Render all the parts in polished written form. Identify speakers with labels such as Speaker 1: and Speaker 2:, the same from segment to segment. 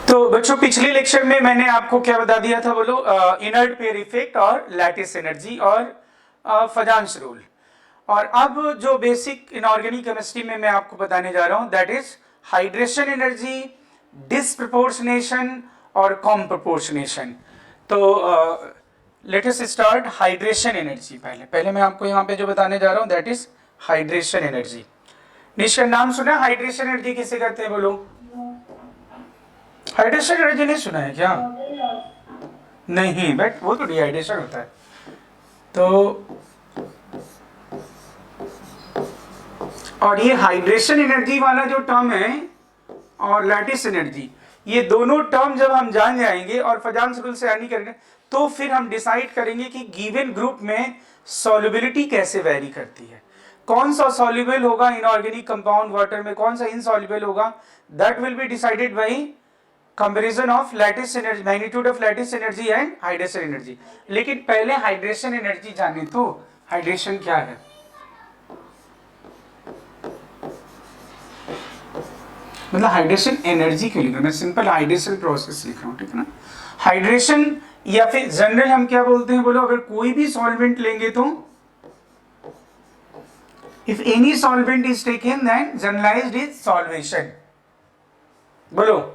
Speaker 1: तो बच्चों पिछले लेक्चर में मैंने आपको क्या बता दिया था, बोलो, इनर्ट पेयर इफेक्ट और लैटिस एनर्जी और फजांस रूल। और अब जो बेसिक इनऑर्गेनिक केमिस्ट्री में मैं आपको बताने जा रहा हूं that is hydration energy, disproportionation और कॉम्प्रपोर्शनेशन। तो let us start hydration energy. पहले मैं आपको यहाँ पे जो बताने जा रहा हूँ दैट इज हाइड्रेशन एनर्जी। निश्चय नाम सुना हाइड्रेशन एनर्जी किसे कहते हैं, बोलो। हाइड्रेशन एनर्जी नहीं सुना है क्या? नहीं, बट वो तो डिहाइड्रेशन होता है। तो और ये हाइड्रेशन एनर्जी वाला जो टर्म है और लैटिस एनर्जी, ये दोनों टर्म जब हम जान जाएंगे और फजांस रूल से यानी करेंगे तो फिर हम डिसाइड करेंगे कि गिवन ग्रुप में सॉल्युबिलिटी कैसे वेरी करती है, कौन सा सॉल्युबल होगा इनऑर्गेनिक कंपाउंड वाटर में, कौन सा इनसॉल्युबल होगा। That will be decided by comparison of lattice energy, magnitude of lattice energy and hydration energy. लेकिन पहले हाइड्रेशन एनर्जी जाने तो हाइड्रेशन क्या है। मतलब हाइड्रेशन एनर्जी क्यों लिख रहा हूं मैं, सिंपल हाइड्रेशन प्रोसेस लिख रहा हूं, ठीक है ना। हाइड्रेशन या फिर जनरल हम क्या बोलते हैं, बोलो, अगर कोई भी सॉल्वेंट लेंगे तो if any solvent is taken then generalized is solvation. बोलो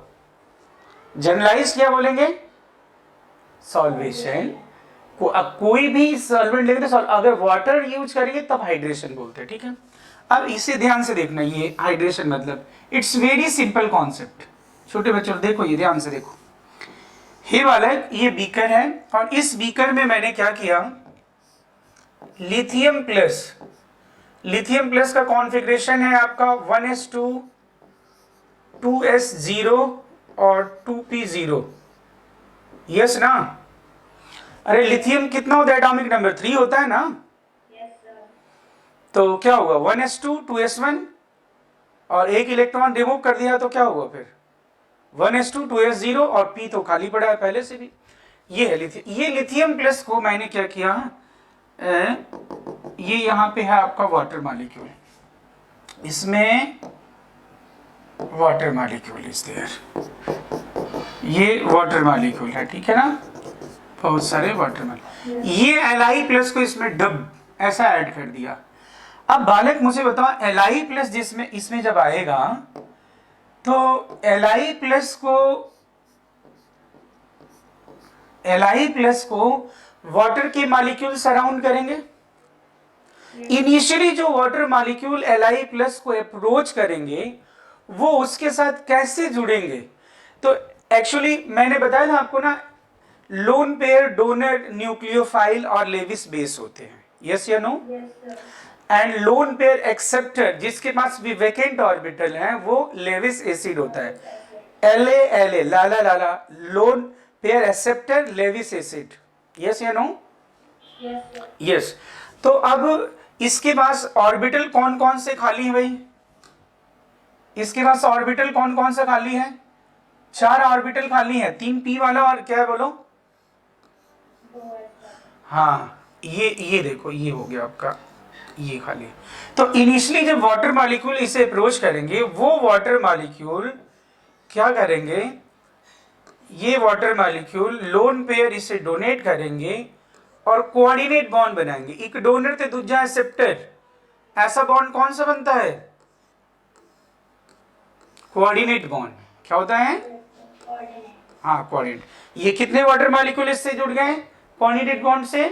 Speaker 1: जनरलाइज क्या बोलेंगे, सॉल्वेशन। कोई भी सॉल्वेंट लेंगे तो अगर वाटर यूज करेंगे तब हाइड्रेशन बोलते हैं, ठीक है। अब इसे ध्यान से देखना, ये हाइड्रेशन मतलब इट्स वेरी सिंपल कॉन्सेप्ट। छोटे बच्चों देखो, ये ध्यान से देखो, ये वाला ये बीकर है और इस बीकर में मैंने क्या किया, लिथियम प्लस का कॉन्फ़िगरेशन है आपका 1s2 2s0 और 2p0, यस ना। अरे लिथियम कितना होता है, एटॉमिक नंबर 3 होता है ना। तो क्या होगा 1s2 2s1 और एक इलेक्ट्रॉन रिमूव कर दिया तो क्या होगा फिर 1s2 2s0 और p तो खाली पड़ा है पहले से भी। ये है लिथियम। ये लिथियम प्लस को मैंने क्या किया, ये यहाँ पे है आपका वाटर मॉलिक्यूल, इसमें वाटर मॉलिक्यूल इज देयर, ये वाटर मॉलिक्यूल है, ठीक है ना, बहुत सारे वाटर मॉलिक्यूल। ये Li प्लस को इसमें डब ऐसा ऐड कर दिया। अब बालक मुझे बताओ Li प्लस जिसमें इसमें जब आएगा तो Li प्लस को वाटर के मॉलिक्यूल सराउंड करेंगे। इनिशियली जो वाटर मॉलिक्यूल Li प्लस को अप्रोच करेंगे वो उसके साथ कैसे जुड़ेंगे, तो एक्चुअली मैंने बताया था आपको ना, लोन पेयर, डोनर, न्यूक्लियोफाइल और लेविस बेस होते हैं, यस या no. And lone pair acceptor जिसके पास भी वैकेंट ऑर्बिटल है वो लेविस एसिड होता है, La लाला लाला, lone pair acceptor Lewis acid, yes या नो, यस। तो अब इसके पास ऑर्बिटल कौन कौन से खाली है भाई, इसके पास ऑर्बिटल कौन कौन सा खाली है, 4 ऑर्बिटल खाली है, 3 p वाला और क्या है बोलो, हाँ ये देखो, ये हो गया आपका, ये खाली। तो इनिशियली जब वाटर मॉलिक्यूल इसे अप्रोच करेंगे वो वाटर मॉलिक्यूल क्या करेंगे, ये वाटर मॉलिक्यूल लोन पेयर इसे डोनेट करेंगे और कोऑर्डिनेट बॉन्ड बनाएंगे, एक डोनर ते दूसरा एक्सेप्टर। ऐसा बॉन्ड कौन सा बनता है, कोऑर्डिनेट बॉन्ड। क्या होता है, हाँ कोऑर्डिनेट। ये कितने वाटर मॉलिक्यूल इससे जुड़ गए कोऑर्डिनेट बॉन्ड से,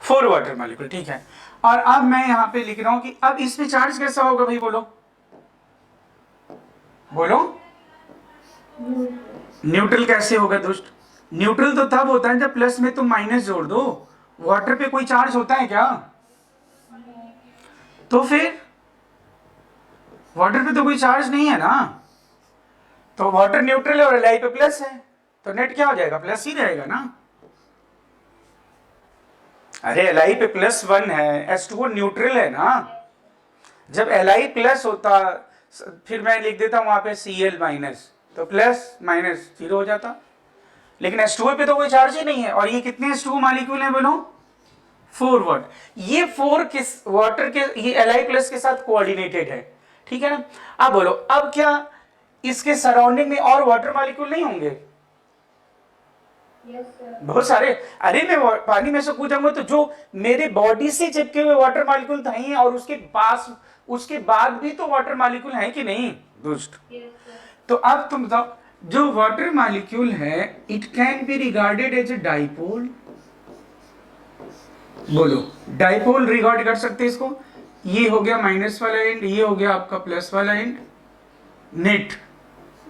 Speaker 1: 4 वाटर मॉलिक्यूल, ठीक है। और अब मैं यहां पे लिख रहा हूं कि अब इसमें चार्ज कैसा होगा भाई, बोलो बोलो, न्यूट्रल कैसे होगा दोस्त। न्यूट्रल तो तब होता है जब प्लस में तुम माइनस जोड़ दो। वाटर पे कोई चार्ज होता है क्या, तो फिर वाटर पे तो कोई चार्ज नहीं है ना, तो वाटर न्यूट्रल है और Li पे प्लस है, तो नेट क्या हो जाएगा, प्लस ही रहेगा ना। अरे Li पे +1 है, H2O न्यूट्रल है ना। जब Li प्लस होता फिर मैं लिख देता हूं वहां पे Cl माइनस, तो प्लस माइनस 0 हो जाता। लेकिन H2O पे तो कोई चार्ज ही नहीं है। और ये कितने H2O मॉलिक्यूल हैं बोलो, 4 वाट। ये 4 किस वाटर के, ये Li प्लस के साथ कोऑर्डिनेटेड है, ठीक है ना। अब बोलो, अब क्या इसके सराउंडिंग में और वाटर मॉलिक्यूल नहीं होंगे?
Speaker 2: Yes, sir.
Speaker 1: बहुत सारे। अरे मैं पानी में से कूदांगा तो जो मेरे बॉडी से चिपके हुए वाटर मॉलिक्यूल तो हैं, और उसके बाद भी तो वाटर मॉलिक्यूल हैं कि नहीं दोस्त?
Speaker 2: Yes, sir.
Speaker 1: तो अब तुम बताओ, जो वाटर मॉलिक्यूल है it can be regarded as a dipole. बोलो, डाइपोल रिगार्ड कर सकते हैं इसको। ये हो गया माइनस वाला एंड, ये हो गया आपका प्लस वाला एंड, नेट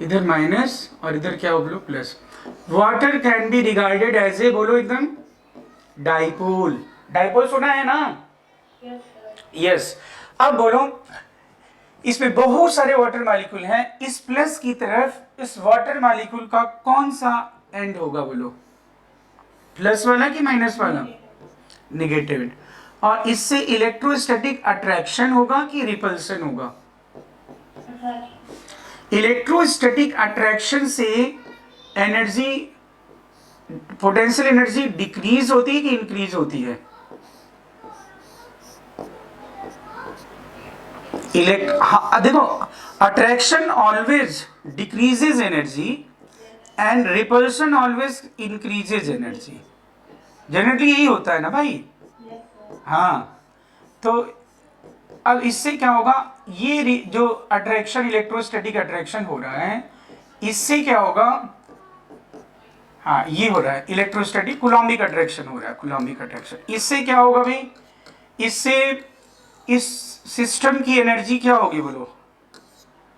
Speaker 1: इधर माइनस और इधर क्या हो बोलो plus. Water can be regarded as a, बोलो एकदम, डाइपोल। डाइपोल सुना है ना?
Speaker 2: Yes, sir.
Speaker 1: यस। अब बोलो, इसमें बहुत सारे वाटर मॉलिक्यूल हैं, इस प्लस की तरफ इस वाटर मॉलिक्यूल का कौन सा एंड होगा बोलो? प्लस वाला कि माइनस वाला? Negative and. और इससे इलेक्ट्रोस्टैटिक अट्रैक्शन होगा कि रिपल्सन होगा? इलेक्ट्रोस्टैटिक अट्रैक्शन से एनर्जी, पोटेंशियल एनर्जी डिक्रीज होती है कि इंक्रीज होती है? देखो, attraction always decreases energy and repulsion always increases energy. Generally यही होता है ना भाई?
Speaker 2: Yes, sir.
Speaker 1: हाँ। तो अब इससे क्या होगा, ये जो अट्रैक्शन, इलेक्ट्रोस्टैटिक अट्रैक्शन हो रहा है, इससे क्या होगा, हाँ ये हो रहा है इलेक्ट्रोस्टैटिक कूलॉम्बिक अट्रैक्शन हो रहा है, कूलॉम्बिक अट्रैक्शन। इससे क्या होगा भाई, इससे इस सिस्टम की एनर्जी क्या होगी बोलो?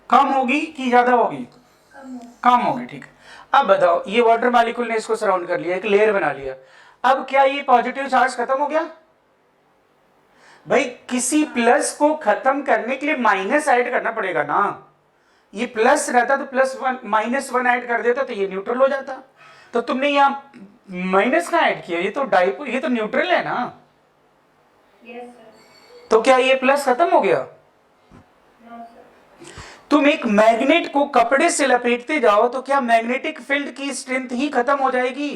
Speaker 1: कम होगी कि ज्यादा होगी? कम होगी। ठीक है। अब बताओ, ये वाटर मॉलिक्यूल ने इसको सराउंड कर लिया, एक लेयर बना लिया। अब क्या ये पॉजिटिव चार्ज खत्म हो गया? भाई किसी प्लस को खत्म करने के लिए माइनस ऐड करना पड़ेगा ना। ये प्लस रहता तो +1 -1 ऐड कर देता तो ये न्यूट्रल हो जाता। तो तुमने यहाँ माइनस का ऐड किया, ये तो डाइपोल, ये तो न्यूट्रल है ना।
Speaker 2: Yes, sir.
Speaker 1: तो क्या ये प्लस खत्म हो गया?
Speaker 2: No, sir.
Speaker 1: तुम एक मैग्नेट को कपड़े से लपेटते जाओ तो क्या मैग्नेटिक फील्ड की स्ट्रेंथ ही खत्म हो जाएगी?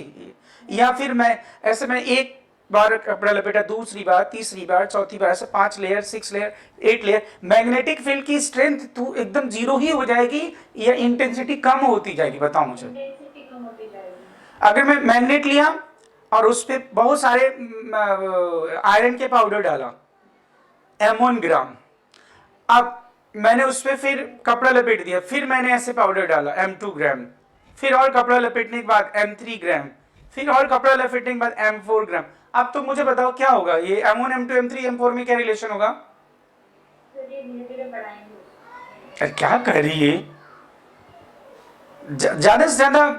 Speaker 1: या फिर मैं एक बार कपड़ा लपेटा, दूसरी बार, तीसरी बार, चौथी बार, ऐसे 5 layer, 6 layer, 8 layer, magnetic field की स्ट्रेंथ तो एकदम जीरो ही हो जाएगी या इंटेंसिटी कम होती जाएगी? बताओ मुझे।
Speaker 2: Intensity कम होती जाएगी.
Speaker 1: अगर मैं मैग्नेट लिया और उस पर बहुत सारे आयरन के पाउडर डाला, M1 ग्राम, अब मैंने उस पर फिर कपड़ा लपेट दिया, फिर मैंने ऐसे पाउडर डाला M2 ग्राम, फिर और कपड़ा लपेटने के बाद M3 ग्राम, फिर और कपड़ा लपेटने के बाद M4 ग्राम। अब तो मुझे बताओ क्या होगा, ये M1 M2 M3 M4 में क्या रिलेशन होगा?
Speaker 2: फिर ये धीरे-धीरे बढ़ाएंगे.
Speaker 1: अरे क्या कर रही है? ज्यादा से ज्यादा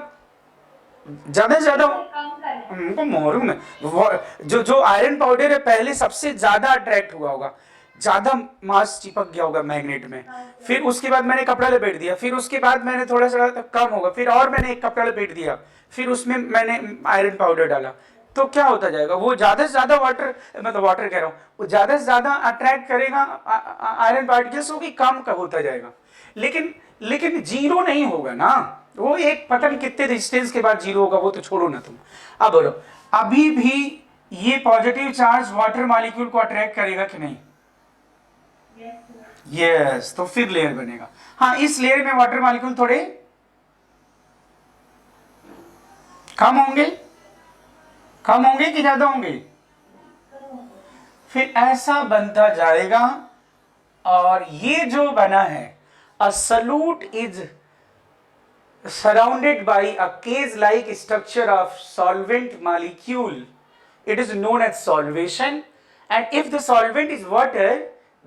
Speaker 2: कम करें.
Speaker 1: उनको मालूम है, जो आयरन पाउडर है पहले सबसे ज्यादा अट्रैक्ट हुआ होगा, ज्यादा मास चिपक गया होगा मैग्नेट में, फिर उसके बाद मैंने कपड़ा लपेट दिया, फिर उसके बाद मैंने थोड़ा सा कम होगा, फिर और मैंने एक कपड़ा लपेट दिया, फिर उसमें मैंने आयरन पाउडर डाला, तो क्या होता जाएगा, वो ज्यादा से ज्यादा वाटर, मतलब वाटर कह रहा हूँ, वो ज्यादा से ज्यादा अट्रैक्ट करेगा आयरन पार्टिकल्स को, कि कम का होता जाएगा। लेकिन जीरो नहीं होगा ना, वो एक पता नहीं कितने डिस्टेंस के बाद जीरो होगा, वो तो छोड़ो ना तुम। अब बोलो, अभी भी ये पॉजिटिव चार्ज वाटर मॉलिक्यूल को अट्रैक्ट करेगा कि नहीं?
Speaker 2: Yes, sir.
Speaker 1: यस, तो फिर लेयर बनेगा। हाँ, इस लेयर में वाटर मॉलिक्यूल थोड़े कम होंगे कि ज्यादा होंगे? फिर ऐसा बनता जाएगा, और ये जो बना है, अ solute is surrounded by a cage-like structure of solvent molecule. It is known as solvation, and if the solvent is water,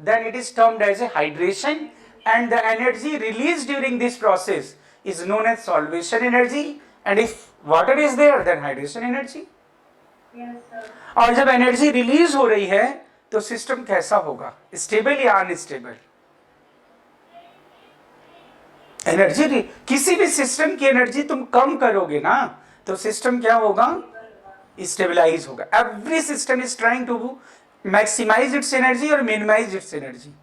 Speaker 1: then it is termed as a hydration, and the energy released during this process is known as solvation energy, and if water is there, then hydration energy.
Speaker 2: Yes, sir.
Speaker 1: और जब energy release हो रही है तो system कैसा होगा, stable या unstable? Energy, किसी भी सिस्टम की एनर्जी तुम कम करोगे ना तो सिस्टम क्या होगा, स्टेबलाइज होगा। Every system is trying to maximize its energy और मिनिमाइज इट्स एनर्जी।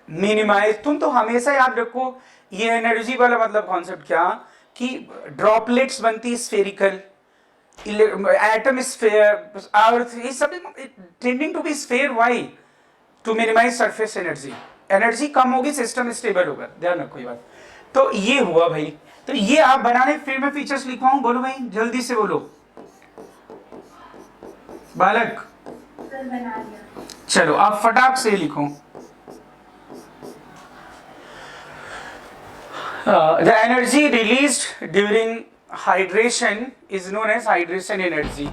Speaker 1: मिनिमाइज, तुम तो हमेशा याद रखो, ये एनर्जी वाला मतलब कॉन्सेप्ट क्या, कि ड्रॉपलेट्स बनती स्फेरिकल, एटम स्फेयर, अर्थ, ये सब tending to be sphere. Why? To minimise surface energy. Energy कम होगी, सिस्टम स्टेबल होगा, ध्यान रखो ये बात। तो ये हुआ भाई। तो ये आप बनाने, फिर मैं फीचर्स लिखवाऊं, बोलो भाई जल्दी से बोलो बालक।
Speaker 2: सर बना लिया।
Speaker 1: चलो आप फटाक से लिखो। The energy released during hydration is known as hydration energy.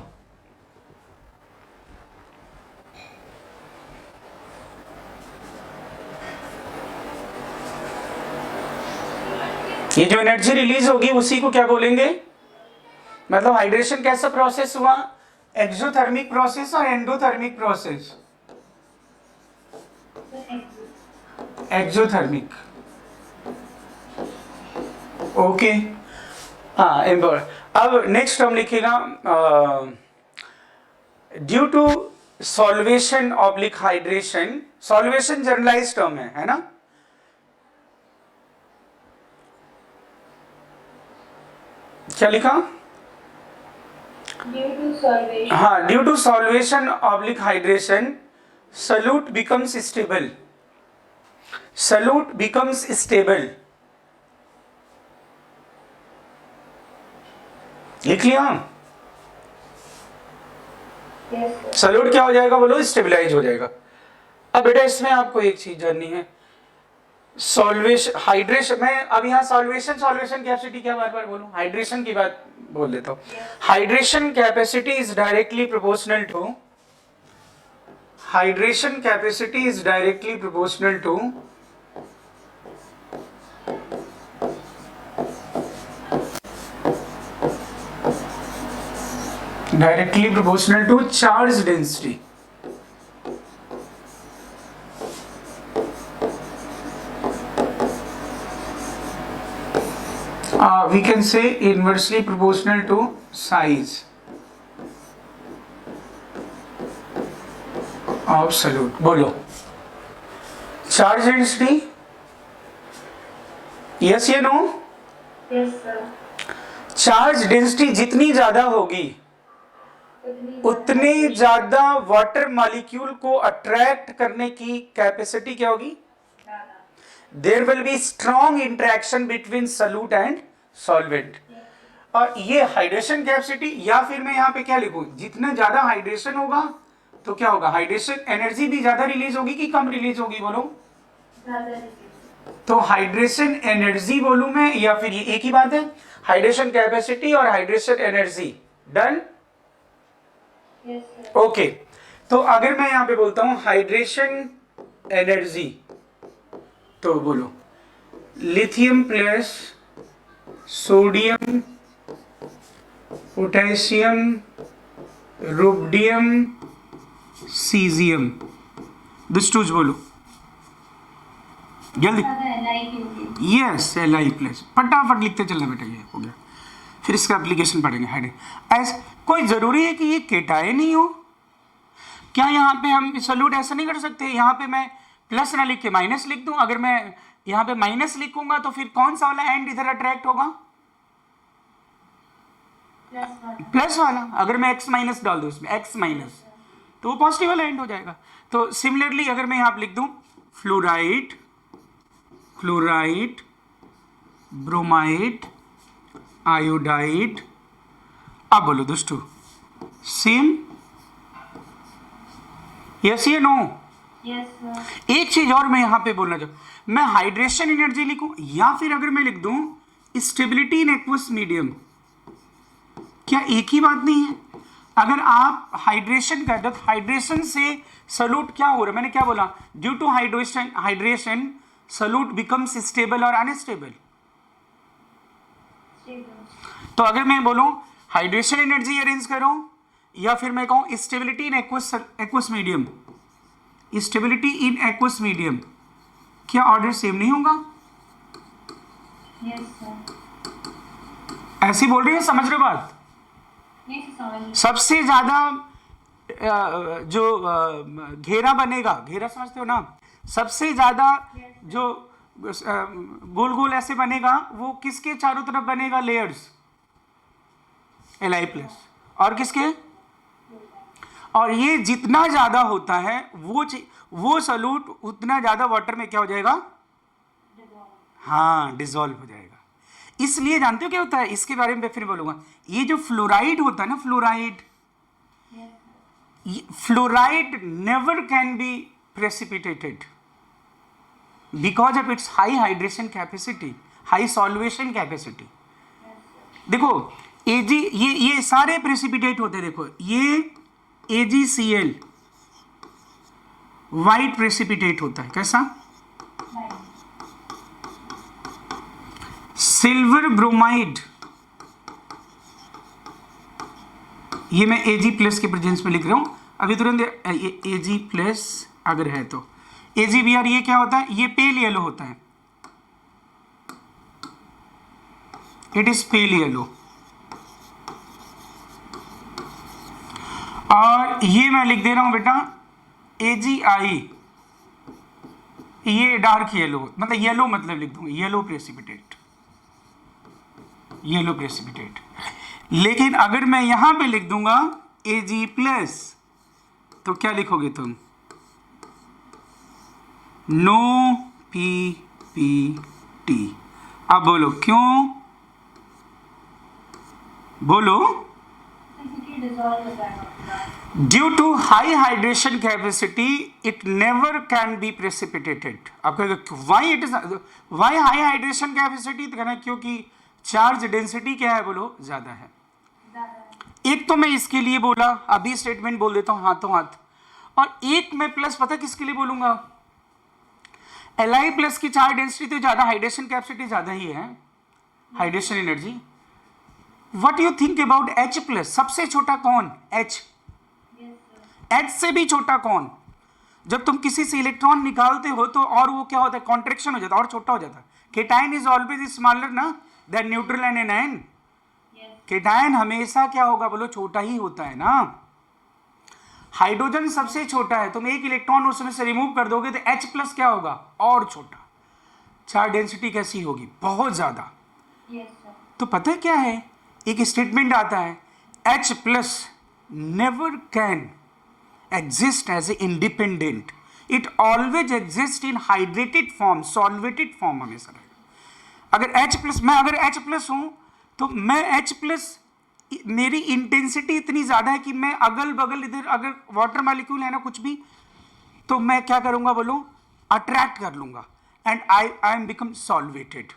Speaker 1: ये जो एनर्जी रिलीज होगी उसी को क्या बोलेंगे, मतलब हाइड्रेशन कैसा प्रोसेस हुआ, एक्सोथर्मिक प्रोसेस और एंडोथर्मिक प्रोसेस। Exothermic, okay. हाँ अब नेक्स्ट हम लिखेगा due to solvation oblique hydration. Solvation generalise term है ना। क्या लिखा?
Speaker 2: Due to solvation.
Speaker 1: हाँ, due to solvation oblique hydration solute becomes stable. Solute becomes stable, लिख लिया? सॉल्यूट क्या हो जाएगा बोलो, स्टेबलाइज हो जाएगा। अब बेटा इसमें आपको एक चीज जाननी है, सॉल्वेशन हाइड्रेशन, मैं अब यहाँ सॉल्वेशन कैपेसिटी क्या बार बार बोलूं, हाइड्रेशन की बात बोल देता हूँ। Hydration capacity is directly proportional to, hydration capacity is directly proportional to charge density. We can say inversely proportional to size of solute। बोलो चार्ज डेंसिटी, यस या no?
Speaker 2: Yes sir.
Speaker 1: Charge density जितनी ज्यादा होगी उतने ज्यादा water molecule को attract करने की कैपेसिटी क्या होगी? There will be strong interaction between solute and solvent. और ये हाइड्रेशन कैपेसिटी, या फिर मैं यहाँ पे क्या लिखूं, जितना ज्यादा हाइड्रेशन होगा तो क्या होगा, हाइड्रेशन एनर्जी भी ज्यादा रिलीज होगी कि कम रिलीज होगी बोलो? तो हाइड्रेशन एनर्जी बोलूं मैं, या फिर ये एक ही बात है, हाइड्रेशन कैपेसिटी और हाइड्रेशन एनर्जी। डन? ओके। तो अगर मैं यहां पे बोलता हूं हाइड्रेशन एनर्जी, तो बोलो lithium plus sodium potassium rubidium caesium, दुष्टूज बोलो जल्दी। यस Li प्लस, फटाफट लिखते चलना बेटा, ये हो गया। फिर इसका एप्लीकेशन पढ़ेंगे। ऐसे कोई जरूरी है कि ये केटायन ही हो? क्या यहाँ पे हम सॉल्यूट ऐसा नहीं कर सकते, यहाँ पे मैं प्लस ना लिख के माइनस लिख दूं? अगर मैं यहाँ पे माइनस लिखूंगा तो फिर कौन सा वाला एंड इधर अट्रैक्ट होगा? प्लस वाला। अगर मैं x माइनस डाल दूं इसमें, x माइनस, तो वो पॉजिटिव वाला एंड हो जाएगा। तो सिमिलरली अगर मैं यहाँ पे लिख दूं फ्लोराइड, क्लोराइड, ब्रोमाइड, आयोडाइड, अब बोलो दोस्तों सेम, यस या नो?
Speaker 2: Yes sir.
Speaker 1: एक चीज और मैं यहां पे बोलना चाहूँ, मैं हाइड्रेशन एनर्जी लिखूं या फिर अगर मैं लिख दूं स्टेबिलिटी इन एक्वस मीडियम, क्या एक ही बात नहीं है? अगर आप हाइड्रेशन कर दो, हाइड्रेशन से सॉल्यूट क्या हो रहा है, मैंने क्या बोला, due to hydration solute becomes stable और अनस्टेबल। तो अगर मैं बोलूं हाइड्रेशन एनर्जी अरेंज करो, या फिर मैं कहूं stability in aqueous medium, stability in aqueous medium, क्या ऑर्डर सेम नहीं होगा?
Speaker 2: Yes sir.
Speaker 1: ऐसी बोल रही है, समझ रहे हो बात? सबसे ज्यादा जो घेरा बनेगा, घेरा समझते हो ना, सबसे ज्यादा जो गोल गोल ऐसे बनेगा वो किसके चारों तरफ बनेगा? Layers, Li+। और किसके? और ये जितना ज्यादा होता है वो सॉल्यूट उतना ज्यादा वाटर में क्या हो जाएगा? हाँ डिजॉल्व हो जाएगा। इसलिए जानते हो क्या होता है, इसके बारे में मैं फिर बोलूंगा। ये जो फ्लोराइड होता है ना, fluoride never can be precipitated because of its high hydration capacity, high solvation capacity. देखो एजी, ये सारे प्रेसिपिटेट होते हैं। देखो ये AgCl वाइट प्रेसिपिटेट होता है, कैसा? सिल्वर ब्रोमाइड, ये मैं Ag+ के प्रेजेंस में लिख रहा हूं अभी तुरंत। Ag+ अगर है तो AgBr, ये क्या होता है? ये पेल येलो होता है, इट इज पेल येलो। और ये मैं लिख दे रहा हूं बेटा AgI, ये डार्क येलो, मतलब येलो, मतलब लिख दूंगा येलो प्रेसिपिटेट, येलो प्रेसिपिटेट। लेकिन अगर मैं यहां पे लिख दूंगा Ag+ तो क्या लिखोगे तुम? No PPT। अब बोलो क्यों? बोलो।
Speaker 2: डिसॉल्व हो जाएगा।
Speaker 1: Due to high hydration capacity it never can be precipitated. आप कहोगे why it is, why high hydration capacity? तो कहना क्योंकि चार्ज डेंसिटी क्या है, बोलो ज्यादा है। एक तो मैं इसके लिए बोला, अभी स्टेटमेंट बोल देता हूं हाथों हाथ, और एक मैं प्लस पता किसके लिए बोलूंगा? Li+ की चार्ज डेंसिटी तो ज्यादा, हाइड्रेशन कैपेसिटी ज्यादा ही है, hydration energy. What you think about H+? सबसे छोटा कौन? H। H से भी छोटा कौन? जब तुम किसी से इलेक्ट्रॉन निकालते हो तो और वो क्या होता है, कॉन्ट्रेक्शन हो जाता है और छोटा हो जाता है। केटायन इज ऑलवेज स्मॉलर ना than neutral and anion. Cation हमेशा क्या होगा, बोलो छोटा ही होता है ना। हाइड्रोजन सबसे छोटा है, तुम एक इलेक्ट्रॉन उसमें से रिमूव कर दोगे तो H+ क्या होगा, और छोटा। चार्ज डेंसिटी कैसी होगी, बहुत ज्यादा। तो पता है क्या है, एक स्टेटमेंट आता है H+ never can exist as a independent, it always exist in hydrated form, solvated form हमेशा रहेगा। अगर H+, मैं अगर H+ हूं तो मैं H+, मेरी इंटेंसिटी इतनी ज्यादा है कि मैं अगल बगल इधर अगर वाटर मॉलिक्यूल है ना कुछ भी, तो मैं क्या करूंगा बोलो, अट्रैक्ट कर लूंगा and I am become solvated.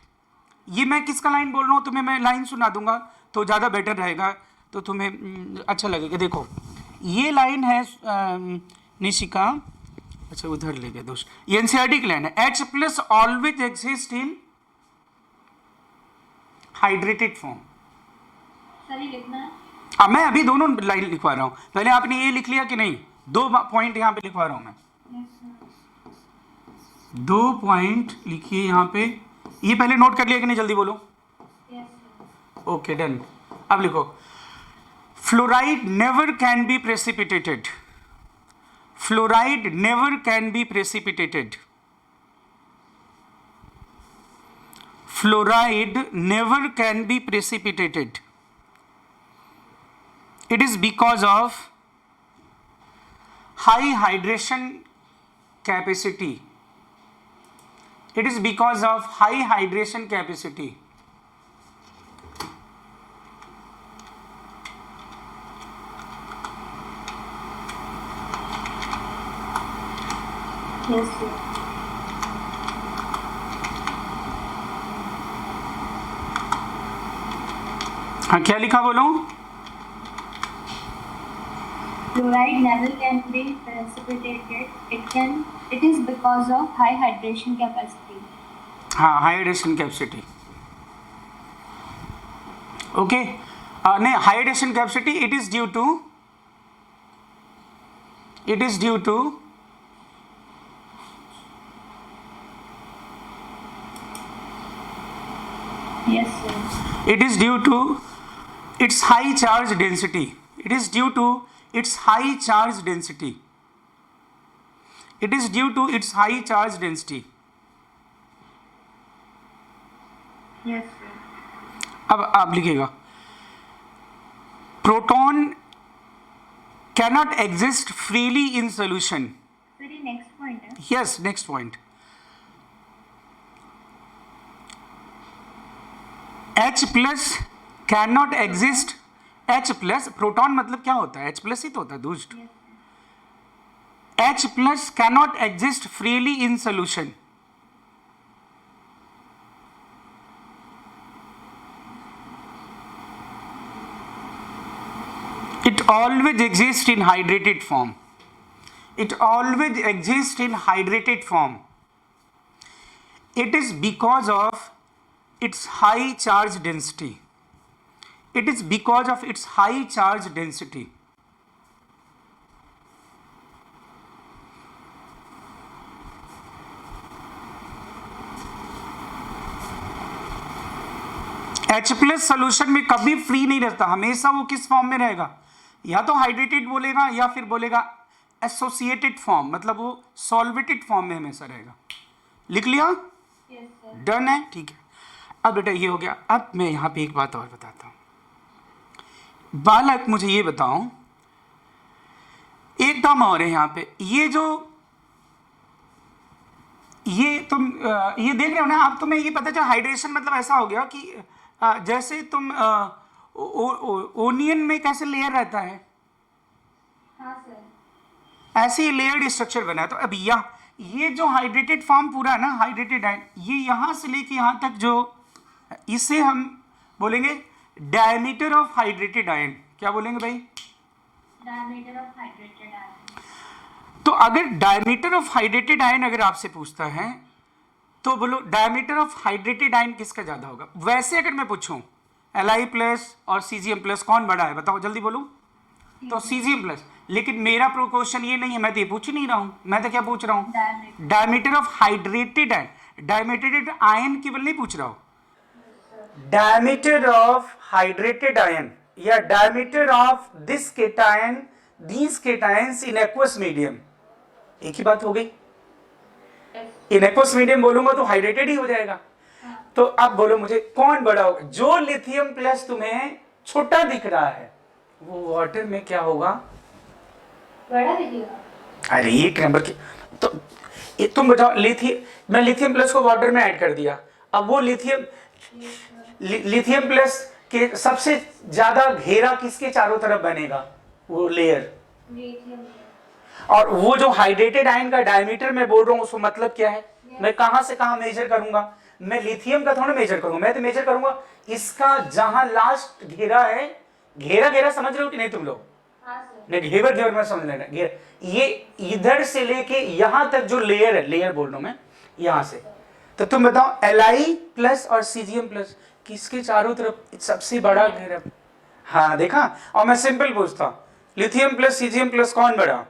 Speaker 1: ये मैं किसका लाइन बोल रहा हूं, तुम्हें मैं लाइन सुना दूंगा तो ज्यादा बेटर रहेगा, तो तुम्हें अच्छा लगेगा। देखो ये लाइन है निशिका, अच्छा उधर ले गए दोस्त, ये एनसीईआरटी की लाइन है। H+ always exist in hydrated form.
Speaker 2: सही लिखना है।
Speaker 1: अब मैं अभी दोनों लाइन लिखवा रहा हूं, पहले आपने ये लिख लिया कि नहीं? 2 पॉइंट यहां पे लिखवा रहा हूं मैं, 2 पॉइंट लिखिए यहां पे। ये पहले नोट कर लिया कि नहीं, जल्दी बोलो। Okay done. अब लिखो fluoride never can be precipitated, fluoride never can be precipitated, fluoride never can be precipitated. It is because of high hydration capacity. It is because of high hydration capacity.
Speaker 2: Yes, sir.
Speaker 1: हाँ क्या लिखा बोलो?
Speaker 2: Fluoride never can be precipitated. It is because of high hydration capacity.
Speaker 1: हाँ hydration capacity. Okay नहीं, hydration capacity it is due to
Speaker 2: Yes, sir.
Speaker 1: it is due to its high charge density. It is due to its high charge density. It is due to its high charge density.
Speaker 2: Yes, sir.
Speaker 1: अब आप लिखिएगा proton cannot exist freely in solution.
Speaker 2: Sir, ये next point है.
Speaker 1: Yes, next point. H plus can not exist, H plus proton मतलब क्या होता है, H plus ही तो होता है दुष्ट। H plus cannot exist freely in solution. It always exists in hydrated form. It always exists in hydrated form. It is because of its high charge density. It is because of its high charge density. H plus solution में कभी free नहीं रहता, हमेशा वो किस form में रहेगा, या तो हाइड्रेटेड बोलेगा या फिर बोलेगा एसोसिएटेड फॉर्म, मतलब वो सॉल्वेटेड फॉर्म में हमेशा रहेगा। लिख लिया? डन है, ठीक है। अब बेटा ये हो गया। अब मैं यहाँ पे एक बात और बताता हूँ। बालक मुझे ये बताओ, एक टर्म और है यहाँ पे, ये जो ये तुम ये देख रहे हो ना आप, तुम्हें ये पता चला हाइड्रेशन मतलब ऐसा हो गया कि जैसे तुम ओनियन में कैसे लेयर रहता है,
Speaker 2: हाँ सर,
Speaker 1: ऐसे ही लेयर्ड स्ट्रक्चर बना है। तो अब ये जो हाइड्रेटेड फॉर्म पूरा है ना, हाइड्रेटेड आयन, ये यहाँ से लेके यहाँ तक जो, इसे हम बोलेंगे डायमीटर ऑफ हाइड्रेटेड आयन। क्या बोलेंगे भाई?
Speaker 2: Diameter of hydrated ion.
Speaker 1: तो अगर डायमीटर ऑफ हाइड्रेटेड आयन अगर आपसे पूछता है तो बोलो डायमीटर ऑफ हाइड्रेटेड आयन किसका ज्यादा होगा। वैसे अगर मैं पूछूं Li प्लस और Cgm प्लस कौन बड़ा है, बताओ जल्दी बोलो। तो Cgm प्लस, लेकिन मेरा क्वेश्चन ये नहीं है, मैं तो ये पूछ ही नहीं रहा हूं। मैं तो क्या पूछ रहा हूं? Diameter of hydrated ion. Diameter ion केवल नहीं पूछ रहा हूं, डायमीटर ऑफ हाइड्रेटेड आयन या diameter of this cation, these cations in aqueous medium. एक ही बात हो गई। इन एक्वस मीडियम बोलूंगा तो हाइड्रेटेड ही हो जाएगा। तो अब बोलो मुझे कौन बड़ा होगा? जो लिथियम प्लस तुम्हें छोटा दिख रहा है वो वाटर में क्या होगा?
Speaker 2: बड़ा दिखेगा।
Speaker 1: अरे एक नंबर की तो ये तुम बताओ। लिथियम, मैं लिथियम प्लस को वाटर में ऐड कर दिया, अब वो लिथियम प्लस के सबसे ज्यादा घेरा किसके चारों तरफ बनेगा? वो लेयर। और वो जो हाइड्रेटेड आयन का डायमीटर मैं बोल रहा हूँ उसको मतलब क्या है? मैं कहां से कहां मेजर करूंगा? मैं लिथियम का थोड़ा मेजर करूंगा, मैं तो मेजर करूंगा इसका जहां लास्ट घेरा है। घेरा घेरा समझ रहे हो कि नहीं तुम लोग? नहीं, घेवर घेवर में समझ लेना। घेरा ये इधर से लेके यहां तक जो लेयर है, लेयर बोल रहा हूं मैं, यहां से। तो तुम बताओ Li प्लस और Cgm प्लस किसके चारों तरफ सबसे बड़ा घेरा? हाँ देखा। और मैं सिंपल पूछता हूं लिथियम प्लस Cgm प्लस कौन बड़ा?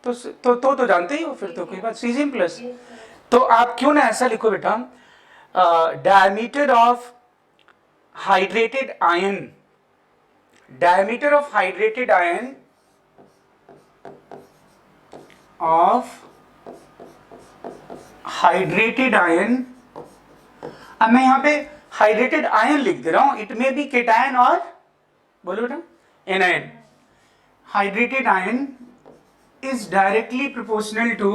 Speaker 1: तो जानते ही हो फिर तो कोई बात, Cgm प्लस। तो आप क्यों ना ऐसा लिखो बेटा, diameter of hydrated ion, diameter of hydrated ion of hydrated ion. अब मैं यहां पे हाइड्रेटेड आयन लिख दे रहा हूं, इट मे बी केटायन और बोलो बेटा anion. Hydrated ion is directly proportional to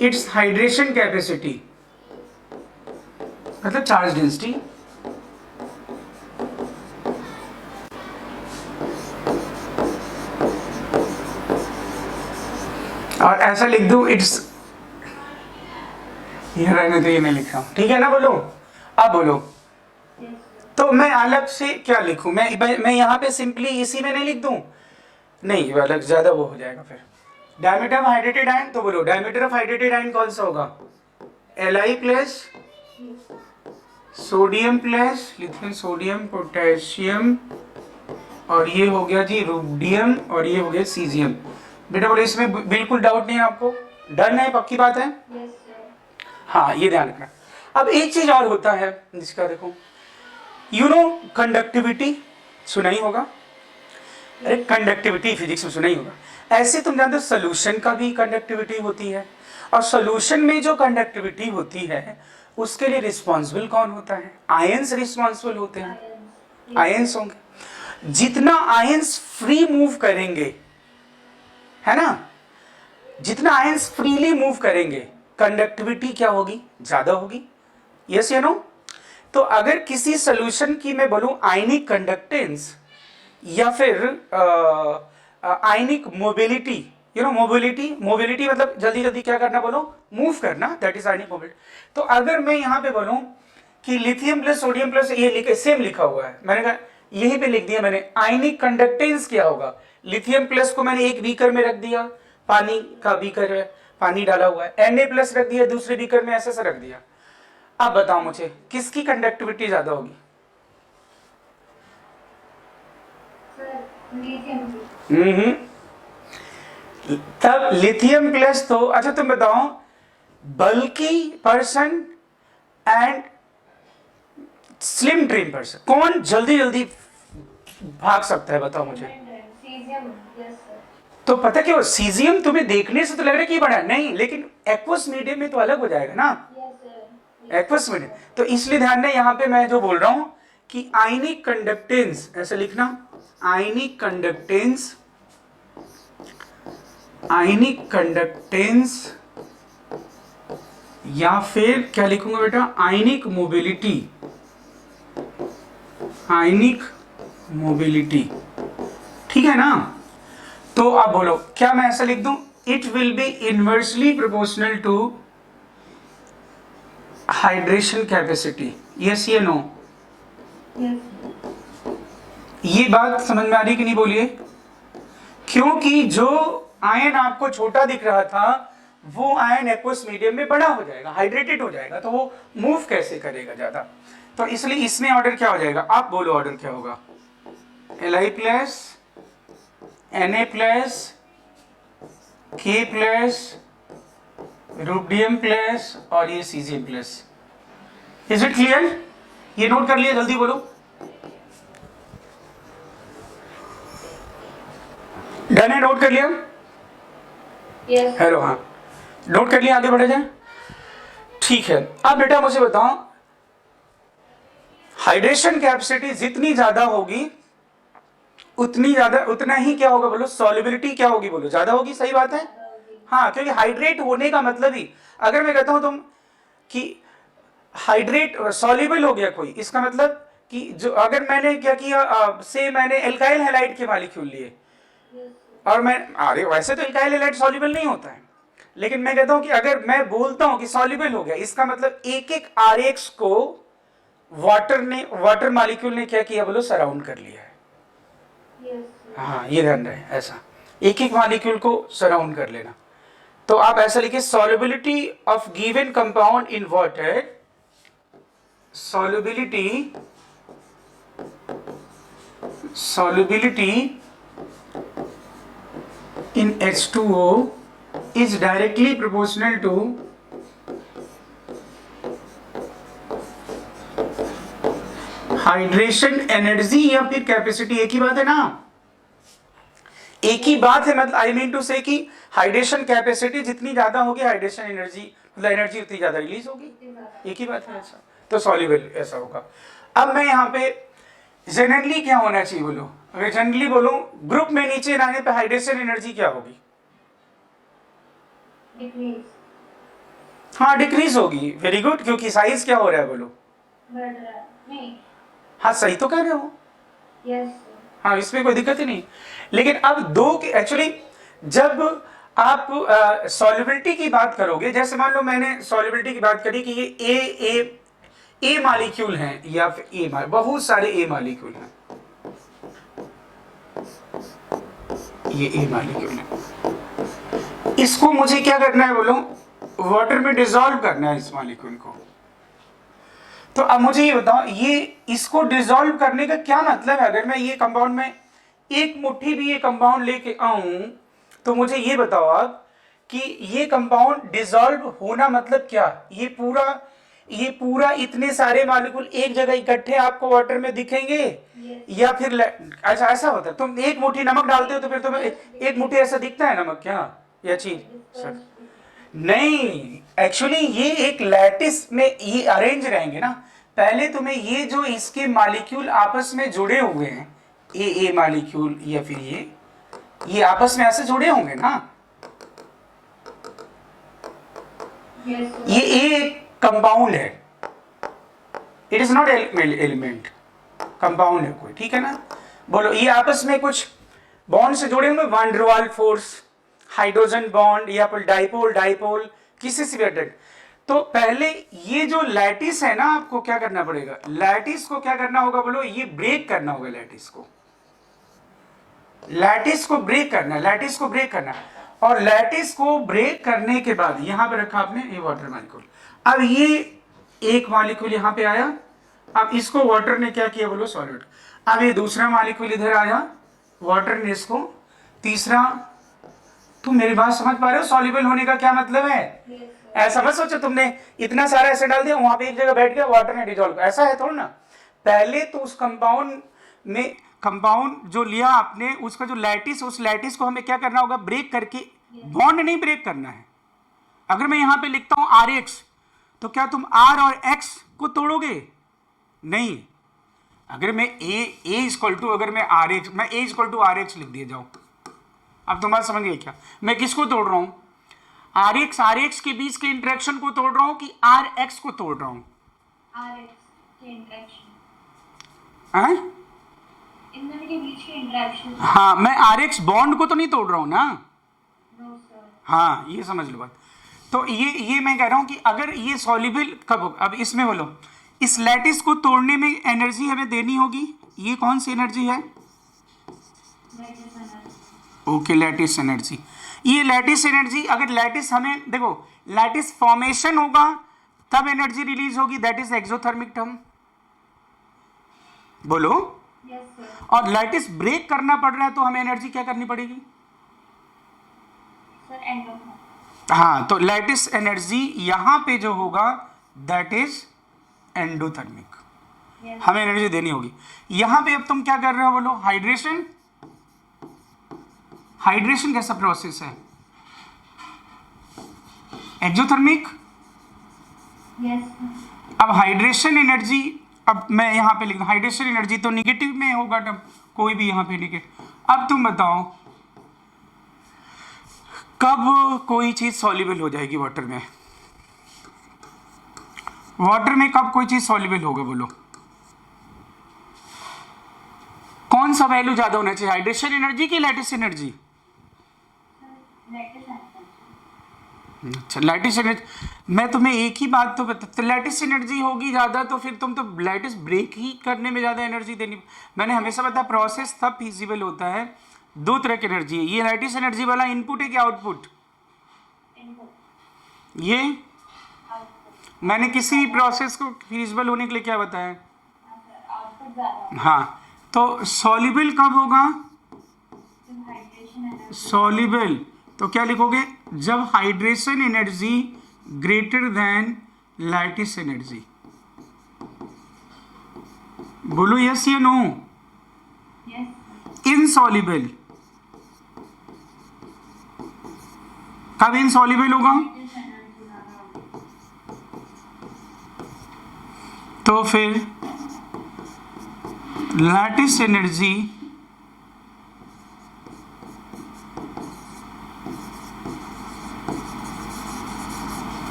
Speaker 1: its hydration capacity, मतलब charge density। और ऐसा लिख दूं इट्स, ये रहने तो ये मैं लिख रहा हूं, ठीक है ना? बोलो अब बोलो। तो मैं अलग से क्या लिखूं? मैं यहां पे सिंपली इसी में नहीं लिख दूं, नहीं अलग ज्यादा वो हो जाएगा फिर। डायमीटर ऑफ हाइड्रेटेड आयन, तो बोलो डायमीटर ऑफ हाइड्रेटेड आयन कौन सा होगा? Li plus sodium plus lithium, sodium potassium, और ये हो गया जी रुबिडियम, और ये हो गया सीजियम। बेटा बोले इसमें बिल्कुल डाउट नहीं है आपको? डन है, पक्की बात है? हाँ ये ध्यान रखना। अब एक चीज और होता है जिसका देखो, यू नो कंडक्टिविटी सुना ही होगा। अरे कंडक्टिविटी फिजिक्स में सुना ही होगा। ऐसे तुम जानते हो सोल्यूशन का भी कंडक्टिविटी होती है, और सोल्यूशन में जो कंडक्टिविटी होती है उसके लिए रिस्पॉन्सिबल कौन होता है? आयंस रिस्पॉन्सिबल होते हैं, आयंस होंगे। जितना आयंस फ्री मूव करेंगे, है ना, जितना आयंस फ्रीली मूव करेंगे कंडक्टिविटी क्या होगी? ज्यादा होगी। यस या नो? तो अगर किसी सोल्यूशन की मैं बोलूं आयनिक कंडक्टेंस या फिर आयनिक मोबिलिटी, मोबिलिटी मतलब जल्दी जल्दी क्या करना बोलो, मूव करना, दैट इज आयनिक मोबिलिटी। तो अगर मैं यहाँ पे बोलूं कि लिथियम प्लस सोडियम प्लस ये सेम लिखा हुआ है, मैंने कहा यहीं पे लिख दिया मैंने, आयनिक कंडक्टेंस क्या होगा, लिथियम प्लस को मैंने एक बीकर में रख दिया, पानी का बीकर है, पानी डाला हुआ है, Na प्लस रख दिया दूसरे बीकर में, ऐसे रख दिया। अब बताओ मुझे किसकी कंडक्टिविटी ज्यादा होगी? तब लिथियम प्लस तो, अच्छा तुम बताओ, bulky person and slim trim person कौन जल्दी जल्दी भाग सकता है, बताओ मुझे। तो पता क्या, सीजियम तुम्हें देखने से तो लग रहा है कि बड़ा नहीं, लेकिन एक्वस मीडियम में तो अलग हो जाएगा ना, एक्वस मीडियम। तो इसलिए ध्यान दें यहाँ पे मैं जो बोल रहा हूं कि आयनिक कंडक्टेंस ऐसे लिखना, आयनिक कंडक्टेंस, आयनिक कंडक्टेंस या फिर क्या लिखूंगा बेटा, आयनिक मोबिलिटी, आयनिक मोबिलिटी, ठीक है ना। तो अब बोलो क्या मैं ऐसा लिख दूं, it will be inversely proportional to hydration capacity, yes या नो? ये बात समझ में आ रही कि नहीं, बोलिए। क्योंकि जो आयन आपको छोटा दिख रहा था वो आयन एक्वस मीडियम में बड़ा हो जाएगा, हाइड्रेटेड हो जाएगा, तो वो मूव कैसे करेगा ज्यादा। तो इसलिए इसमें ऑर्डर क्या हो जाएगा, आप बोलो ऑर्डर क्या होगा, Li plus Na plus K plus rubidium plus और ये caesium plus. Is it clear? ये नोट कर लिया, जल्दी बोलो। डन है, नोट कर लिया?
Speaker 2: यस।
Speaker 1: हेलो, हाँ नोट कर लिया, आगे बढ़े जाए। ठीक है, अब बेटा मुझे बताओ, हाइड्रेशन कैपेसिटी जितनी ज्यादा होगी उतनी ज्यादा, उतना ही क्या होगा बोलो, सॉल्युबिलिटी क्या होगी बोलो, ज्यादा होगी, सही बात है। हाँ, क्योंकि हाइड्रेट होने का मतलब ही, अगर मैं कहता हूं तुम कि हाइड्रेट सॉल्युबल हो गया कोई, इसका मतलब कि जो, अगर मैंने क्या किया, से मैंने एल्काइल हैलाइड के मॉलिक्यूल लिए और मैं, अरे वैसे तो एल्काइल हैलाइड सॉल्युबल नहीं होता है, लेकिन मैं कहता हूं कि अगर मैं बोलता हूं कि सॉल्युबल हो गया, इसका मतलब एक एक RX को वाटर मॉलिक्यूल ने क्या किया बोलो, सराउंड कर लिया है। हाँ, ये ध्यान रहे, ऐसा एक एक मॉलिक्यूल को सराउंड कर लेना। तो आप ऐसा लिखिए, solubility of given compound in water, solubility in H2O is directly proportional to hydration energy या फिर कैपेसिटी, एक ही बात है ना, एक ही बात है। मतलब आई मीन टू से कि हाइड्रेशन कैपेसिटी जितनी ज्यादा होगी, हाइड्रेशन एनर्जी मतलब एनर्जी उतनी ज्यादा रिलीज होगी, एक ही बात है ऐसा। तो सॉल्युबल ऐसा होगा। अब मैं यहाँ पे जनरली क्या होना चाहिए बोलो, अगर जनरली बोलो ग्रुप में नीचे लाने पे हाइड्रेशन एनर्जी क्या होगी? हाँ, डिक्रीज होगी, वेरी गुड, क्योंकि साइज क्या हो रहा है बोलो,
Speaker 2: बढ़ रहा है। नहीं,
Speaker 1: हाँ सही तो कह रहे हो,
Speaker 2: यस।
Speaker 1: हाँ इसमें कोई दिक्कत ही नहीं। लेकिन अब दो के एक्चुअली जब आप सॉल्युबिलिटी की बात करोगे, जैसे मान लो मैंने सॉल्युबिलिटी की बात करी कि ये ए मॉलिक्यूल हैं या फिर बहुत सारे ए मॉलिक्यूल हैं, ये ए मॉलिक्यूल है, इसको मुझे क्या करना है बोलो, वाटर में डिसॉल्व करना है इस मॉलिक्यूल को। तो अब मुझे ये बताओ, ये इसको डिसॉल्व करने का क्या मतलब है? अगर मैं ये कंपाउंड में एक मुट्ठी भी ये कंपाउंड लेके आऊं, तो मुझे ये बताओ आप कि ये कंपाउंड डिसॉल्व होना मतलब क्या? ये पूरा इतने सारे मॉलिक्यूल एक जगह इकट्ठे आपको वाटर में दिखेंगे? या फिर अच्छा ऐसा होता है, तुम एक मुट्ठी नमक डालते हो तो फिर तुम्हें एक मुट्ठी ऐसा दिखता है नमक क्या, या चीज सर? नहीं, एक्चुअली ये एक लैटिस में ये अरेंज रहेंगे ना। पहले तुम्हें ये जो इसके मॉलिक्यूल आपस में जुड़े हुए हैं, ए मॉलिक्यूल या फिर ये आपस में ऐसे जुड़े होंगे ना, ये एक कंपाउंड है, it is not element, compound है कोई, ठीक है ना। बोलो ये आपस में कुछ बॉन्ड से जुड़े होंगे, van der Waals force, hydrogen bond या फिर डाइपोल डाइपोल किसी से भी अटैच। तो पहले ये जो लैटिस है ना, आपको क्या करना पड़ेगा, लैटिस को क्या करना होगा, बोलो ये ब्रेक करना होगा, लैटिस को ब्रेक करना है, लैटिस को ब्रेक करना है। और लैटिस को ब्रेक करने के बाद यहां पे रखा आपने ये वाटर मॉलिक्यूल। अब ये एक मॉलिक्यूल यहां पे आया, अब इसको वाटर ने क्या किया, बोलो सॉलिड। अब ये दूसरा मॉलिक्यूल इधर आया, वाटर ने इसको, तीसरा, तुम मेरी बात समझ पा रहे हो, सॉल्युबल होने का क्या मतलब है? ऐसा मत सोचो तुमने इतना सारा ऐसे डाल दिया, वहां पे एक जगह बैठ गया, वाटर ने डिजोल्व, ऐसा है थोड़ा ना। पहले तो उस कंपाउंड में, कंपाउंड जो लिया आपने, उसका जो लैटिस, उस लैटिस को हमें क्या करना होगा, ब्रेक करके, बॉन्ड नहीं ब्रेक करना है। अगर मैं यहां पे लिखता हूं RX, तो क्या तुम R और X को तोड़ोगे? नहीं। अगर मैं अगर मैं RX लिख दिया जाऊं, अब तुम बात समझ गए क्या, मैं किसको तोड़ रहा हूं, RX के बीच के इंटरेक्शन को तोड़ रहा हूं कि RX को तोड़ रहा हूं?
Speaker 2: RX के इंटरेक्शन,
Speaker 1: हैं?
Speaker 2: इन दोनों के बीच के इंटरेक्शन।
Speaker 1: हाँ, मैं RX बॉन्ड को तो नहीं तोड़ रहा हूं ना।
Speaker 2: No sir.
Speaker 1: हाँ, ये समझ लो बात। तो ये मैं कह रहा हूं कि अगर ये सॉल्युबल कब होगा, अब इसमें बोलो, इस लैटिस को तोड़ने में एनर्जी हमें देनी होगी, ये कौन सी एनर्जी है? Okay, lattice energy. ये लैटिस एनर्जी, अगर लैटिस हमें देखो, लैटिस फॉर्मेशन होगा तब एनर्जी रिलीज होगी, दैट इज एक्सोथर्मिक टर्म, बोलो।
Speaker 2: Yes sir.
Speaker 1: और लैटिस ब्रेक करना पड़ रहा है तो हमें एनर्जी क्या करनी पड़ेगी?
Speaker 2: Sir endotherm.
Speaker 1: हाँ, तो लैटिस एनर्जी यहां पे जो होगा दैट इज एंडोथर्मिक, हमें एनर्जी देनी होगी। यहां पे अब तुम क्या कर रहे हो, बोलो, हाइड्रेशन। हाइड्रेशन कैसा प्रोसेस है? एक्सोथर्मिक।
Speaker 2: यस।
Speaker 1: अब हाइड्रेशन एनर्जी, अब मैं यहां पे लिख दूं हाइड्रेशन एनर्जी, तो निगेटिव में होगा टर्म, कोई भी यहां पे निगेटिव। अब तुम बताओ कब कोई चीज सॉल्युबल हो जाएगी वाटर में? वाटर में कब कोई चीज सॉल्युबल होगा, बोलो? कौन सा वैल्यू ज्यादा होना चाहिए, हाइड्रेशन एनर्जी की लैटिस एनर्जी? अच्छा, लैटिस एनर्जी। मैं तुम्हें एक ही बात तो बता, तो लैटिस एनर्जी होगी ज्यादा, तो फिर तुम तो लैटिस ब्रेक ही करने में ज्यादा एनर्जी देनी। मैंने हमेशा बताया प्रोसेस तब फिजिबल होता है, दो तरह की एनर्जी है। ये लैटिस एनर्जी वाला इनपुट है कि आउटपुट? ये मैंने किसी भी प्रोसेस को फिजिबल होने के लिए क्या बताया? हाँ, तो सॉल्युबल कब होगा? सॉल्युबल तो क्या लिखोगे, जब hydration energy greater than lattice energy. बोलो यस या नो? इनसॉल्युबल कब इनसॉल्युबल होगा? तो फिर lattice energy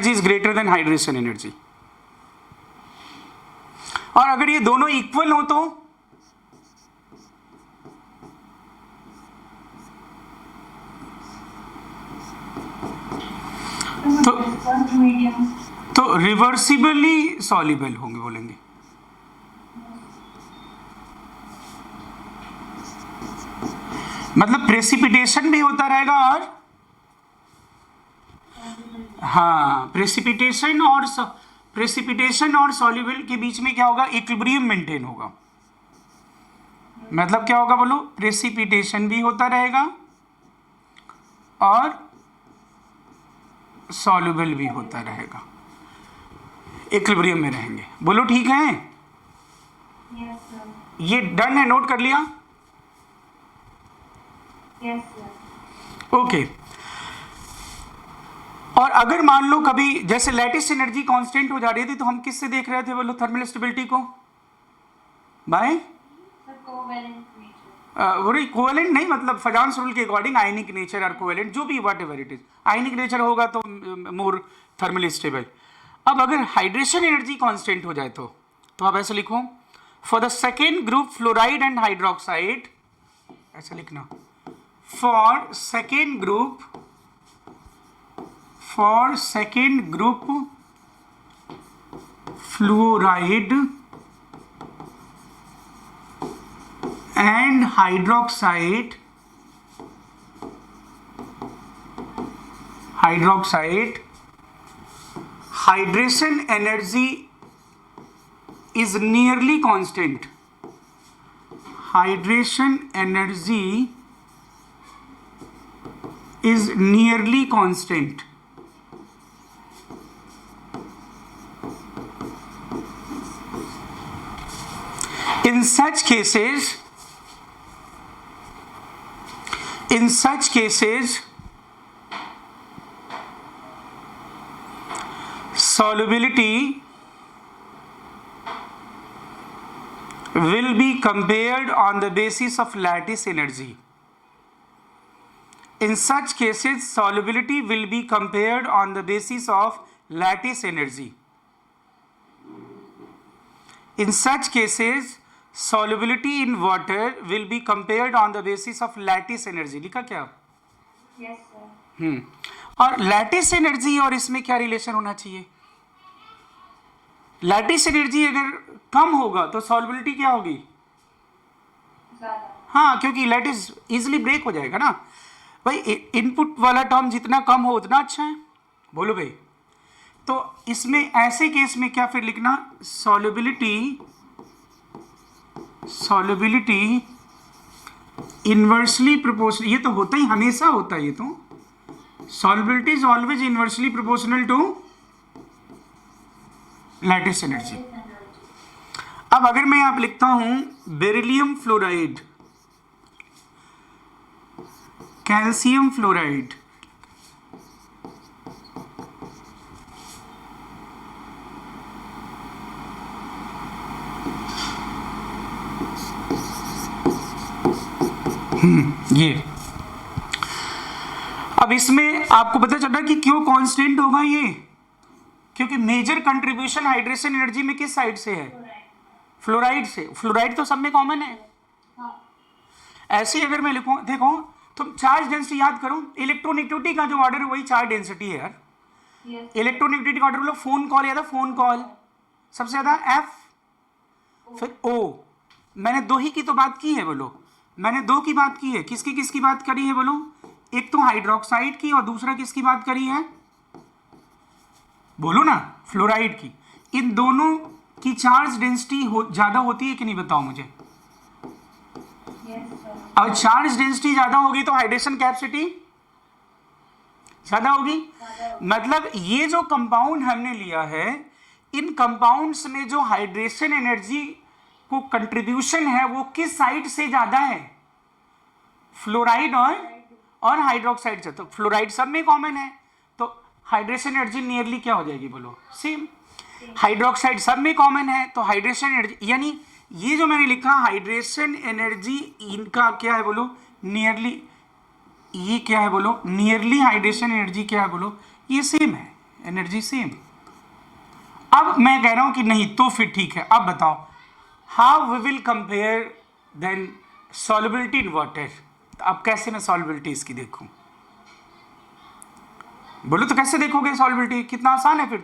Speaker 1: is greater than hydration energy. और अगर ये दोनों इक्वल हो तो रिवर्सिबली सॉल्युबल होंगे, बोलेंगे। मतलब प्रेसिपिटेशन भी होता रहेगा, और हाँ, प्रेसिपिटेशन और सॉल्युबल के बीच में क्या होगा, इक्विलिब्रियम मेंटेन होगा। मतलब क्या होगा, बोलो, प्रेसिपिटेशन भी होता रहेगा और सॉल्युबल भी होता रहेगा, इक्विलिब्रियम में रहेंगे। बोलो ठीक है?
Speaker 2: Yes sir.
Speaker 1: ये डन है, नोट कर लिया?
Speaker 2: Yes sir.
Speaker 1: ओके। और अगर मान लो कभी जैसे लैटिस एनर्जी कांस्टेंट हो जा रही थी, तो हम किससे देख रहे थे, बोलो, थर्मल स्टेबिलिटी को? बाय कोवेलेंट नहीं, मतलब फजान्स रूल के अकॉर्डिंग आयनिक नेचर और कोवेलेंट, जो भी what ever it is, ionic nature होगा तो मोर थर्मली स्टेबल। अब अगर हाइड्रेशन एनर्जी कांस्टेंट हो जाए तो आप ऐसे लिखो, for the second group fluoride and hydroxide, ऐसा लिखना, for second group fluoride and hydroxide hydration energy is nearly constant. Hydration energy is nearly constant. In such cases, solubility will be compared on the basis of lattice energy. In such cases, solubility will be compared on the basis of lattice energy. In such cases, solubility in water will be compared on the basis of lattice energy. लिखा क्या?
Speaker 2: Yes, sir.
Speaker 1: और lattice energy और इसमें क्या relation होना चाहिए? Lattice energy अगर कम होगा तो सॉल्युबिलिटी क्या होगी?
Speaker 2: ज़्यादा।
Speaker 1: हाँ, क्योंकि लैटिस इजिली ब्रेक हो जाएगा ना भाई। इनपुट वाला टर्म जितना कम हो उतना अच्छा है, बोलो भाई। तो इसमें ऐसे केस में क्या फिर लिखना, सॉल्युबिलिटी इनवर्सली प्रोपोर्शनल, ये तो होता ही, हमेशा होता है ये तो, solubility is always inversely proportional to lattice energy. अब अगर मैं यहाँ लिखता हूं बेरिलियम फ्लोराइड, कैल्शियम फ्लोराइड, ये अब इसमें आपको पता चल रहा है कि क्यों कांस्टेंट होगा ये, क्योंकि मेजर कंट्रीब्यूशन हाइड्रेशन एनर्जी में किस साइड से है? फ्लोराइड से। फ्लोराइड तो सब में कॉमन है। ऐसे अगर मैं लिखूं, देखो तुम चार्ज डेंसिटी याद करो, इलेक्ट्रोनेगेटिविटी का जो ऑर्डर है वही चार्ज डेंसिटी है यार। इलेक्ट्रोनेगेटिविटी का ऑर्डर बोलो, फोन कॉल याद है? फोन कॉल सबसे ज्यादा एफ, फिर ओ। मैंने दो ही की तो बात की है, बोलो मैंने दो की बात की है। किसकी बात करी है बोलो? एक तो हाइड्रोक्साइड की और दूसरा किसकी बात करी है? बोलो ना, फ्लोराइड की। इन दोनों की चार्ज डेंसिटी ज्यादा होती है कि नहीं, बताओ मुझे। और चार्ज डेंसिटी ज्यादा होगी तो हाइड्रेशन कैपेसिटी ज्यादा होगी। मतलब ये जो कंपाउंड हमने लिया है, इन कंपाउंड्स में जो हाइड्रेशन एनर्जी को कंट्रीब्यूशन है वो किस साइड से ज्यादा है? फ्लोराइड और हाइड्रोक्साइड से। तो फ्लोराइड सब में कॉमन है तो हाइड्रेशन एनर्जी नियरली क्या हो जाएगी बोलो? सेम। हाइड्रोक्साइड सब में कॉमन है तो हाइड्रेशन एनर्जी, यानी ये जो मैंने लिखा हाइड्रेशन एनर्जी, इनका क्या है बोलो? नियरली। ये क्या है बोलो? नियरली हाइड्रेशन एनर्जी क्या है बोलो? ये सेम है, एनर्जी सेम। अब मैं कह रहा हूं कि नहीं तो फिर ठीक है। अब बताओ how we will compare then solubility in water. अब कैसे मैं सॉल्युबिलिटी इसकी देखूं बोलो? तो कैसे देखोगे सॉल्युबिलिटी? कितना आसान है फिर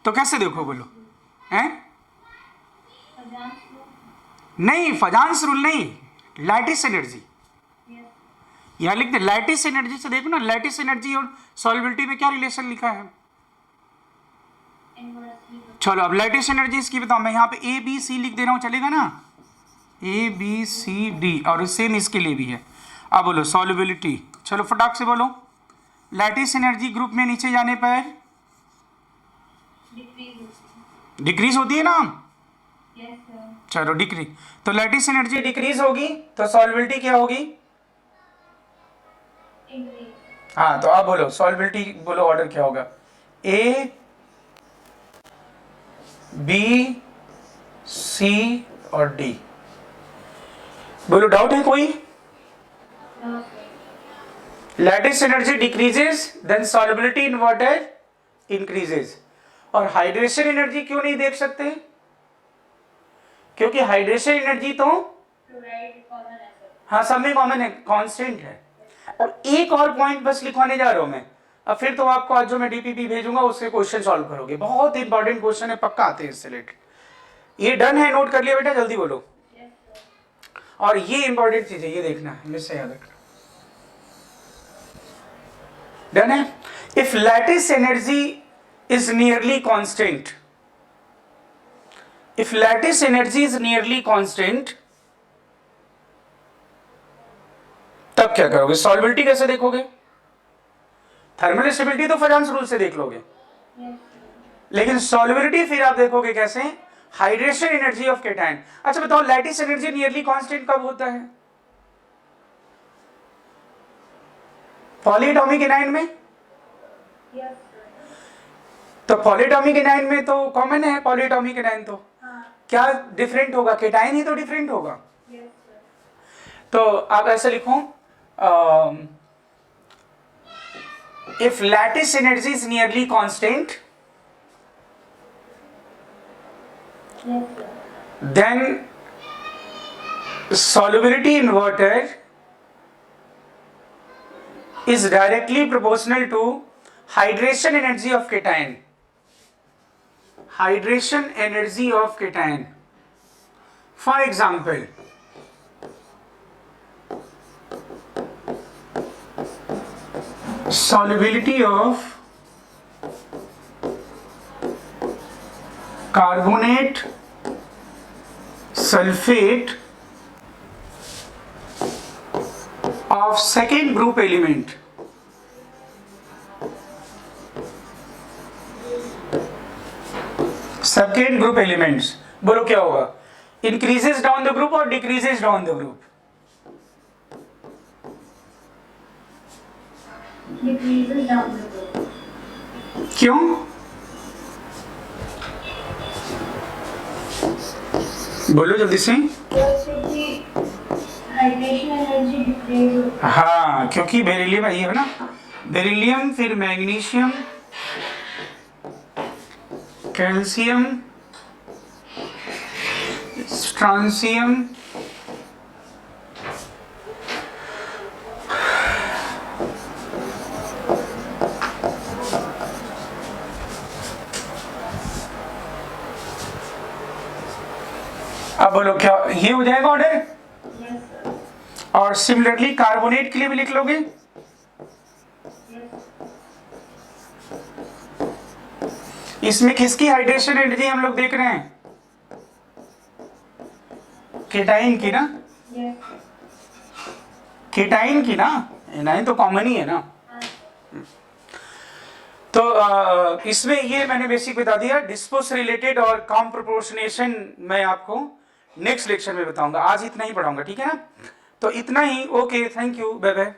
Speaker 1: तो कैसे देखो बोलो? हैं? नहीं, फजांस रूल नहीं, लैटिस एनर्जी। यहां लिख दे लैटिस एनर्जी से। देखो ना, लैटिस एनर्जी और सॉल्युबिलिटी में क्या रिलेशन लिखा है। चलो अब लैटिस एनर्जी इसकी बताओ। मैं यहाँ पे ए बी सी लिख दे रहा हूं, चलेगा ना? ए बी सी डी, और सेम इसके लिए भी है। अब बोलो सॉल्युबिलिटी, चलो फटाक से बोलो। लैटिस एनर्जी ग्रुप में नीचे जाने पर डिक्रीज होती है ना? चलो डिक्रीज, तो लैटिस एनर्जी डिक्रीज होगी तो सॉल्युबिलिटी क्या होगी? हाँ, तो अब बोलो सॉल्युबिलिटी, बोलो ऑर्डर क्या होगा? ए बी सी और डी। बोलो डाउट है कोई? Lattice energy decreases then solubility in water increases. और हाइड्रेशन एनर्जी क्यों नहीं देख सकते? क्योंकि हाइड्रेशन एनर्जी तो हाँ सब में कॉमन है, कांस्टेंट है। और एक और पॉइंट बस लिखवाने जा रहा हूं मैं, अब फिर तो आपको आज जो मैं डीपीपी भेजूंगा उसके क्वेश्चन सॉल्व करोगे, बहुत इंपॉर्टेंट क्वेश्चन है, पक्का आते हैं इससे रिलेटेड। ये डन है, नोट कर लिया बेटा, जल्दी बोलो। और ये इंपॉर्टेंट चीज है, ये देखना है, मुझसे याद रखना। डन है। If lattice energy is nearly constant, if lattice energy is nearly constant, तब क्या करोगे? सॉल्युबिलिटी कैसे देखोगे? थर्मल स्टेबिलिटी तो फजांस रूल से देख लोगे, लेकिन सॉल्युबिलिटी फिर आप देखोगे कैसे? Hydration energy of cation. अच्छा बताओ, लैटिस एनर्जी नियरली कांस्टेंट कब होता है? पॉलीएटॉमिक एनायन में। तो पॉलीएटॉमिक एनायन में तो कॉमन है, पॉलीएटॉमिक एनायन तो क्या डिफरेंट होगा? केटायन ही तो डिफरेंट होगा। तो आप ऐसे लिखो, if lattice energy is nearly constant then solubility in water is directly proportional to hydration energy of cation. Hydration energy of cation. For example, solubility of carbonate, sulfate of second group element second group elements, बोलो क्या होगा? increases down the group और decreases down the group?
Speaker 2: Decreases down the group.
Speaker 1: क्यों? बोलो जल्दी से।
Speaker 2: Hydration energy decrease होती है।
Speaker 1: हाँ, क्योंकि बेरिलियम ये है ना, बेरिलियम, फिर मैग्नीशियम, कैल्शियम, स्ट्रांसियम, अब बोलो क्या ये हो जाएगा ऑर्डर? और सिमिलरली कार्बोनेट के लिए भी लिख लोगे? इसमें किसकी हाइड्रेशन एनर्जी हम लोग देख रहे हैं? केटाइन की ना? केटाइन की ना? एनाइन तो कॉमन ही है ना। तो इसमें ये मैंने बेसिक बता दिया, डिस्पोज रिलेटेड और कॉम प्रोपोर्शनेशन मैं आपको नेक्स्ट लेक्चर में बताऊंगा, आज इतना ही पढ़ाऊंगा, ठीक है ना? तो इतना ही, okay, thank you, bye bye.